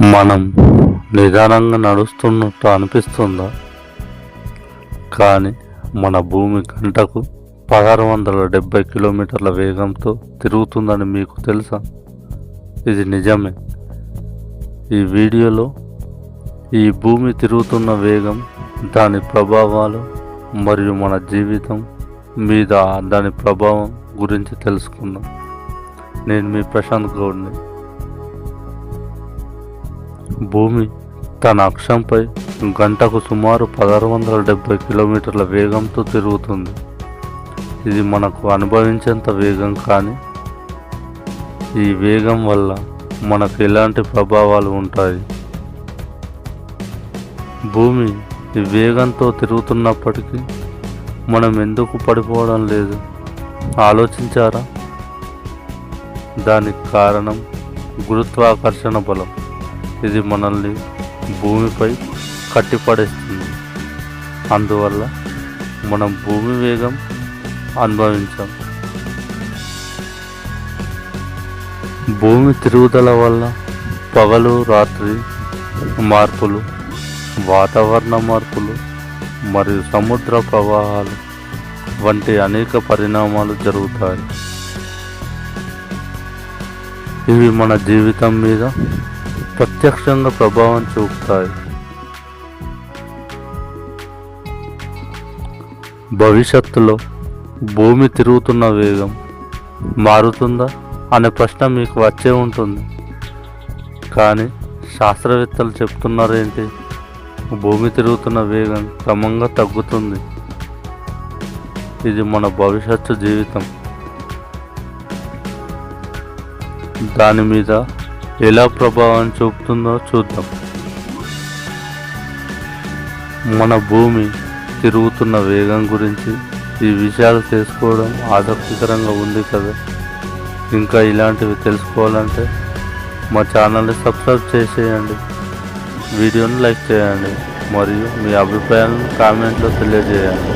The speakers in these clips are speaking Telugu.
మనం నిదానంగా నడుస్తున్నట్టు అనిపిస్తుందా? కానీ మన భూమి గంటకు 1670 కిలోమీటర్ల వేగంతో తిరుగుతుందని మీకు తెలుసా? ఇది నిజమే. ఈ వీడియోలో ఈ భూమి తిరుగుతున్న వేగం, దాని ప్రభావాలు మరియు మన జీవితం మీద దాని ప్రభావం గురించి తెలుసుకుందాం. నేను మీ ప్రశాంత్ గౌడ్ని. భూమి తన అక్షంపై గంటకు సుమారు 1670 కిలోమీటర్ల వేగంతో తిరుగుతుంది. ఇది మనకు అనుభవించేంత వేగం, కానీ ఈ వేగం వల్ల మనకు ఎలాంటి ప్రభావాలు ఉంటాయి? భూమి ఈ వేగంతో తిరుగుతున్నప్పటికీ మనం ఎందుకు పడిపోవడం లేదు ఆలోచించారా? దానికి కారణం గురుత్వాకర్షణ బలం. ఇది మనల్ని భూమిపై కట్టిపడేస్తుంది. అందువల్ల మనం భూమి వేగం అనుభవించాం. భూమి తిరుగుదల వల్ల పగలు రాత్రి మార్పులు, వాతావరణ మార్పులు మరియు సముద్ర ప్రవాహాలు వంటి అనేక పరిణామాలు జరుగుతాయి. ఇవి మన జీవితం మీద ప్రత్యక్షంగా ప్రభావం చూపుతాయి. భవిష్యత్తులో భూమి తిరుగుతున్న వేగం మారుతుందా అనే ప్రశ్న మీకు వచ్చే ఉంటుంది. కానీ శాస్త్రవేత్తలు చెప్తున్నారేంటి? భూమి తిరుగుతున్న వేగం క్రమంగా తగ్గుతుంది. ఇది మన భవిష్యత్తు జీవితం. దాని మీద ఎలా ప్రభావం చూపుతుందో చూద్దాం. మన భూమి తిరుగుతున్న వేగం గురించి ఈ విషయాలు తెలుసుకోవడం ఆసక్తికరంగా ఉంది కదా? ఇంకా ఇలాంటివి తెలుసుకోవాలంటే మా ఛానల్ని సబ్స్క్రైబ్ చేసేయండి, వీడియోని లైక్ చేయండి మరియు మీ అభిప్రాయాలను కామెంట్లో తెలియజేయండి.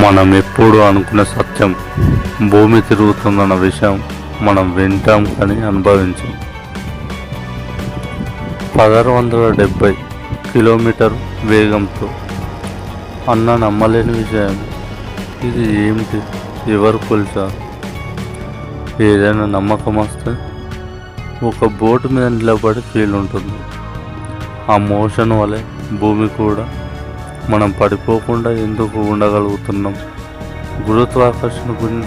మనం ఎప్పుడు అనుకునే సత్యం, భూమి తిరుగుతుందన్న విషయం మనం వింటాం కానీ అనుభవించాం. 1670 కిలోమీటర్ వేగంతో అన్న నమ్మలేని విషయం. ఇది ఏమిటి? ఎవరు కొలిచారు? ఏదైనా నమ్మకం వస్తే ఒక బోటు మీద నిలబడి ఫీల్ ఉంటుంది. ఆ మోషన్ వలె భూమి కూడా మనం పడిపోకుండా ఎందుకు ఉండగలుగుతున్నాం? గురుత్వాకర్షణ గురించి